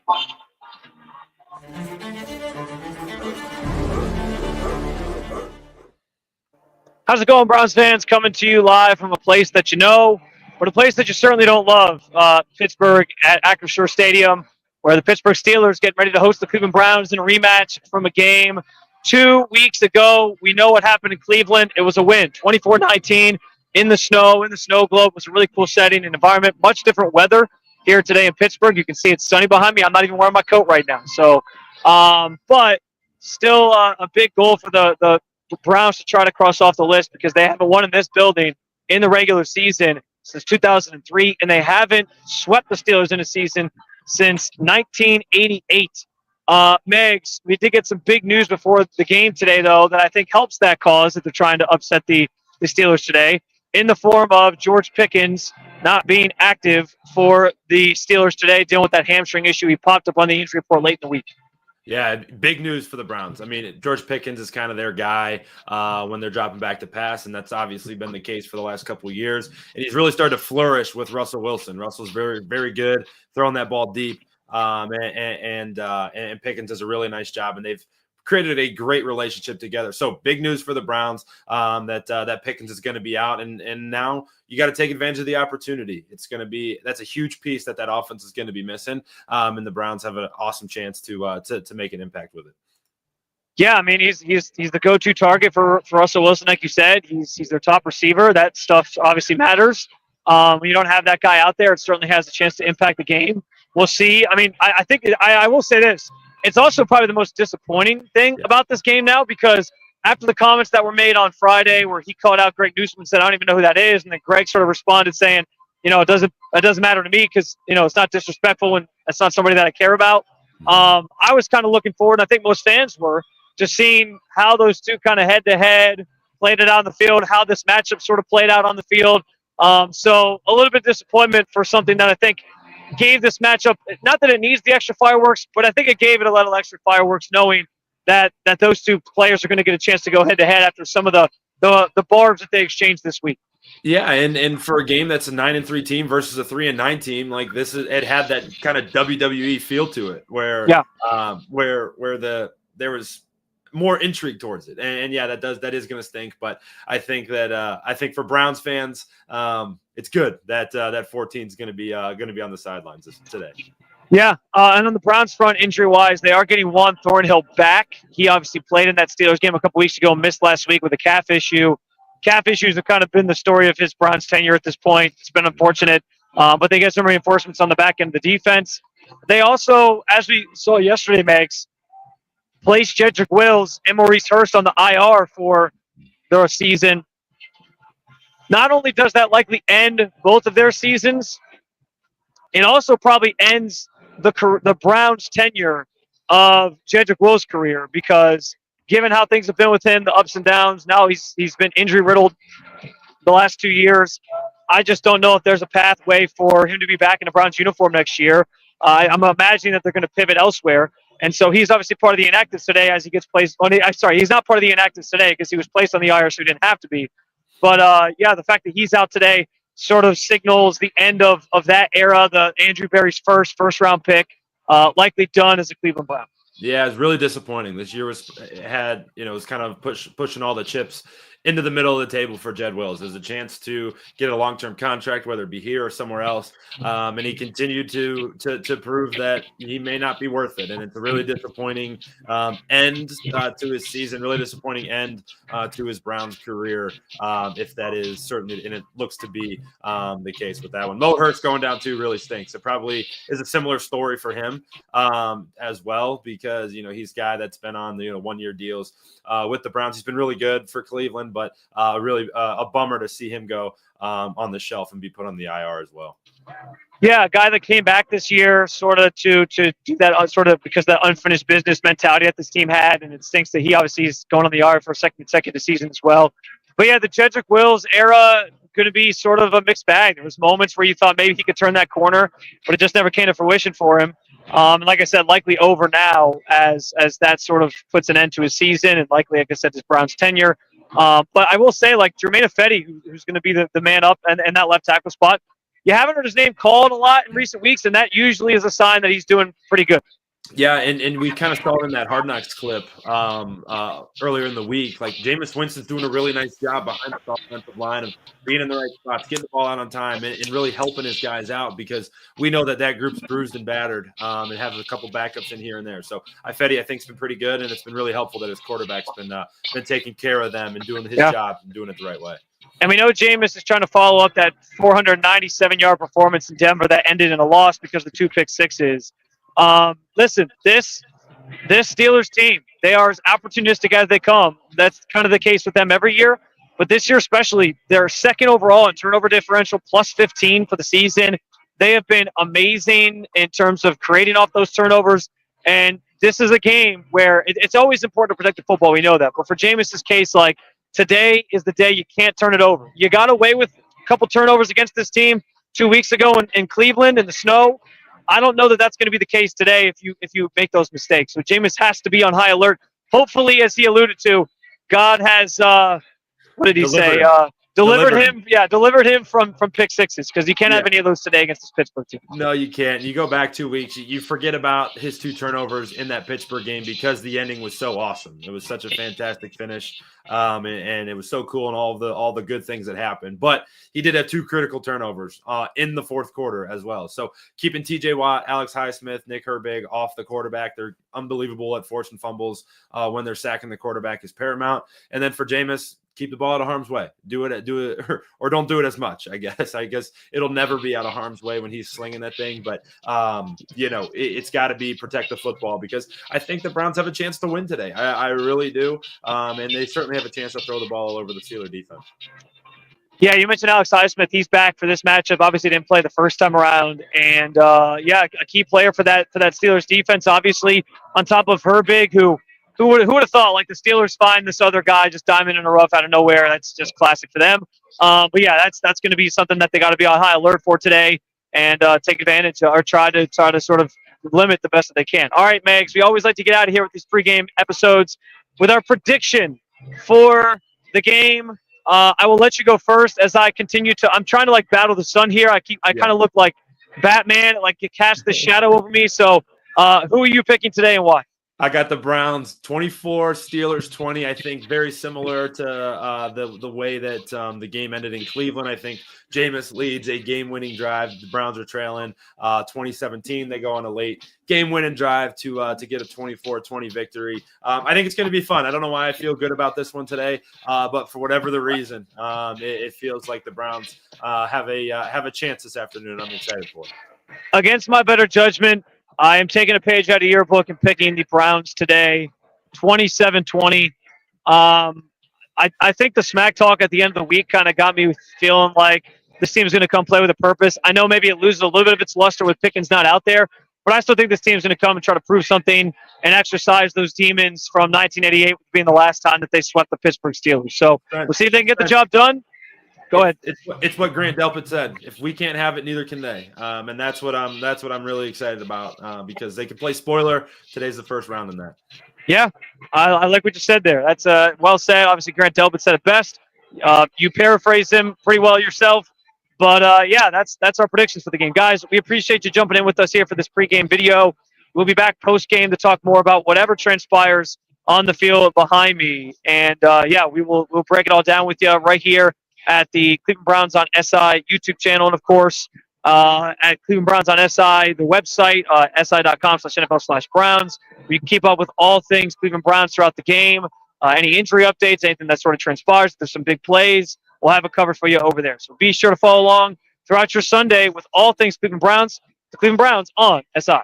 How's it going, Browns fans? Coming to you live from a place that you know, but a place that you certainly don't love, Pittsburgh at Acrisure Stadium, where the Pittsburgh Steelers getting ready to host the Cleveland Browns in a rematch from a game 2 weeks ago. We know what happened in Cleveland. It was a win, 24-19 in the snow globe. It was a really cool setting and environment, much different weather here today in Pittsburgh. You can see it's sunny behind me. I'm not even wearing my coat right now. So, but still a big goal for the Browns to try to cross off the list because they haven't won in this building in the regular season since 2003, and they haven't swept the Steelers in a season since 1988. Megs, we did get some big news before the game today, though, that I think helps that cause that they're trying to upset the Steelers today in the form of George Pickens not being active for the Steelers today, dealing with that hamstring issue. He popped up on the injury report late in the week. Yeah, big news for the Browns. I mean, George Pickens is kind of their guy when they're dropping back to pass, and that's obviously been the case for the last couple of years. And he's really started to flourish with Russell Wilson. Russell's very, very good throwing that ball deep, and Pickens does a really nice job, and they've created a great relationship together. So big news for the Browns that Pickens is going to be out, and now you got to take advantage of the opportunity. That's a huge piece that offense is going to be missing, and the Browns have an awesome chance to make an impact with it. Yeah, I mean he's the go-to target for Russell Wilson, like you said. He's their top receiver. That stuff obviously matters. When you don't have that guy out there, it certainly has a chance to impact the game. We'll see. I mean, I think I will say this. It's also probably the most disappointing thing about this game now, because after the comments that were made on Friday where he called out Greg Newsome and said, I don't even know who that is, and then Greg sort of responded saying, it doesn't matter to me because, it's not disrespectful and it's not somebody that I care about. I was kind of looking forward, and I think most fans were, to seeing how those two kind of head-to-head played it out on the field, how this matchup sort of played out on the field. So a little bit of disappointment for something that I think gave this matchup, not that it needs the extra fireworks, but I think it gave it a little extra fireworks knowing that those two players are going to get a chance to go head-to-head after some of the barbs that they exchanged this week. Yeah, and for a game that's a 9-3 team versus a 3-9 team, like it had that kind of WWE feel to it, where there was more intrigue towards it, and that is going to stink. But I think for Browns fans, it's good that 14 is going to be on the sidelines today. Yeah, and on the Browns front, injury-wise, they are getting Juan Thornhill back. He obviously played in that Steelers game a couple weeks ago, missed last week with a calf issue. Calf issues have kind of been the story of his Browns tenure at this point. It's been unfortunate, but they get some reinforcements on the back end of the defense. They also, as we saw yesterday, Megs, placed Jedrick Wills and Maurice Hurst on the IR for their season. Not only does that likely end both of their seasons, it also probably ends the Browns' tenure of Jedrick Wills' career, because given how things have been with him, the ups and downs, now he's been injury-riddled the last 2 years. I just don't know if there's a pathway for him to be back in a Browns uniform next year. I'm imagining that they're going to pivot elsewhere. And so he's obviously part of the inactives today as he gets placed on he's not part of the inactives today because he was placed on the IR, so he didn't have to be. But, the fact that he's out today sort of signals the end of that era, the Andrew Berry's first-round pick, likely done as a Cleveland Brown. Yeah, it's really disappointing. This year was kind of pushing all the chips into the middle of the table for Jed Wills. There's a chance to get a long-term contract, whether it be here or somewhere else. And he continued to prove that he may not be worth it. And it's a really disappointing end to his season, really disappointing end to his Browns career, if that is certainly, and it looks to be the case with that one. Mo Hurst going down too really stinks. It probably is a similar story for him as well, because, he's a guy that's been on the 1-year deals with the Browns. He's been really good for Cleveland, but really a bummer to see him go on the shelf and be put on the IR as well. Yeah, a guy that came back this year sort of to do that sort of because that unfinished business mentality that this team had, and it stinks that he obviously is going on the IR for a second consecutive season as well. But yeah, the Jedrick Wills era going to be sort of a mixed bag. There was moments where you thought maybe he could turn that corner, but it just never came to fruition for him. And like I said, likely over now as that sort of puts an end to his season, and likely, like I said, his Browns tenure. But I will say, like Jermaine Ifedi, who's going to be the man up and that left tackle spot, you haven't heard his name called a lot in recent weeks, and that usually is a sign that he's doing pretty good. Yeah, and we kind of saw it in that Hard Knocks clip earlier in the week. Like, Jameis Winston's doing a really nice job behind the offensive line of being in the right spots, getting the ball out on time, and really helping his guys out, because we know that group's bruised and battered, and have a couple backups in here and there. So Ifedi, I think, has been pretty good, and it's been really helpful that his quarterback's been taking care of them and doing his job and doing it the right way. And we know Jameis is trying to follow up that 497-yard performance in Denver that ended in a loss because of the 2 pick sixes. Listen, this Steelers team, they are as opportunistic as they come. That's kind of the case with them every year. But this year especially, they're second overall in turnover differential, plus 15 for the season. They have been amazing in terms of creating off those turnovers. And this is a game where it's always important to protect the football. We know that. But for Jameis's case, like, today is the day you can't turn it over. You got away with a couple turnovers against this team 2 weeks ago in Cleveland in the snow. I don't know that that's going to be the case today if you make those mistakes. So Jameis has to be on high alert. Hopefully, as he alluded to, God has what did he say? Delivered him. Yeah, delivered him from pick sixes, because you can't have any of those today against this Pittsburgh team. No, you can't. You go back 2 weeks, you forget about his 2 turnovers in that Pittsburgh game because the ending was so awesome. It was such a fantastic finish, and it was so cool, and all the good things that happened. But he did have 2 critical turnovers in the fourth quarter as well. So keeping T.J. Watt, Alex Highsmith, Nick Herbig off the quarterback, they're unbelievable at forcing fumbles when they're sacking the quarterback, is paramount. And then for Jameis, keep the ball out of harm's way. Do it, or don't do it as much. I guess it'll never be out of harm's way when he's slinging that thing. But it's got to be protect the football, because I think the Browns have a chance to win today. I really do, and they certainly have a chance to throw the ball all over the Steeler defense. Yeah, you mentioned Alex Highsmith. He's back for this matchup. Obviously, didn't play the first time around, and a key player for that Steelers defense. Obviously, on top of Herbig, who would have thought, like, the Steelers find this other guy just diamond in the rough out of nowhere. That's just classic for them. But yeah, that's going to be something that they got to be on high alert for today, and take advantage, or try to sort of limit the best that they can. All right, Megs, we always like to get out of here with these pregame episodes with our prediction for the game. I will let you go first as I continue to. I'm trying to, like, battle the sun here. I kind of look like Batman, like you cast the shadow over me. So, who are you picking today and why? I got the Browns 24, Steelers 20. I think very similar to the way that the game ended in Cleveland. I think Jameis leads a game-winning drive. The Browns are trailing 2017. They go on a late game-winning drive to get a 24-20 victory. I think it's going to be fun. I don't know why I feel good about this one today, but for whatever the reason, it feels like the Browns have a chance this afternoon. I'm excited for it. Against my better judgment, I am taking a page out of your book and picking the Browns today, 27-20. I think the smack talk at the end of the week kind of got me feeling like this team's going to come play with a purpose. I know maybe it loses a little bit of its luster with Pickens not out there, but I still think this team's going to come and try to prove something and exercise those demons from 1988 being the last time that they swept the Pittsburgh Steelers. So we'll see if they can get the job done. Go ahead. It's what Grant Delpit said. If we can't have it, neither can they. And that's what I'm really excited about, because they can play spoiler. Today's the first round in that. Yeah, I like what you said there. That's well said. Obviously, Grant Delpit said it best. You paraphrased him pretty well yourself. But that's our predictions for the game, guys. We appreciate you jumping in with us here for this pregame video. We'll be back post-game to talk more about whatever transpires on the field behind me. And we'll break it all down with you right here at the Cleveland Browns on SI YouTube channel, and of course at Cleveland Browns on SI, the website, si.com/NFL/Browns. We can keep up with all things Cleveland Browns throughout the game, any injury updates, anything that sort of transpires. If there's some big plays, we'll have it covered for you over there. So be sure to follow along throughout your Sunday with all things Cleveland Browns, the Cleveland Browns on SI.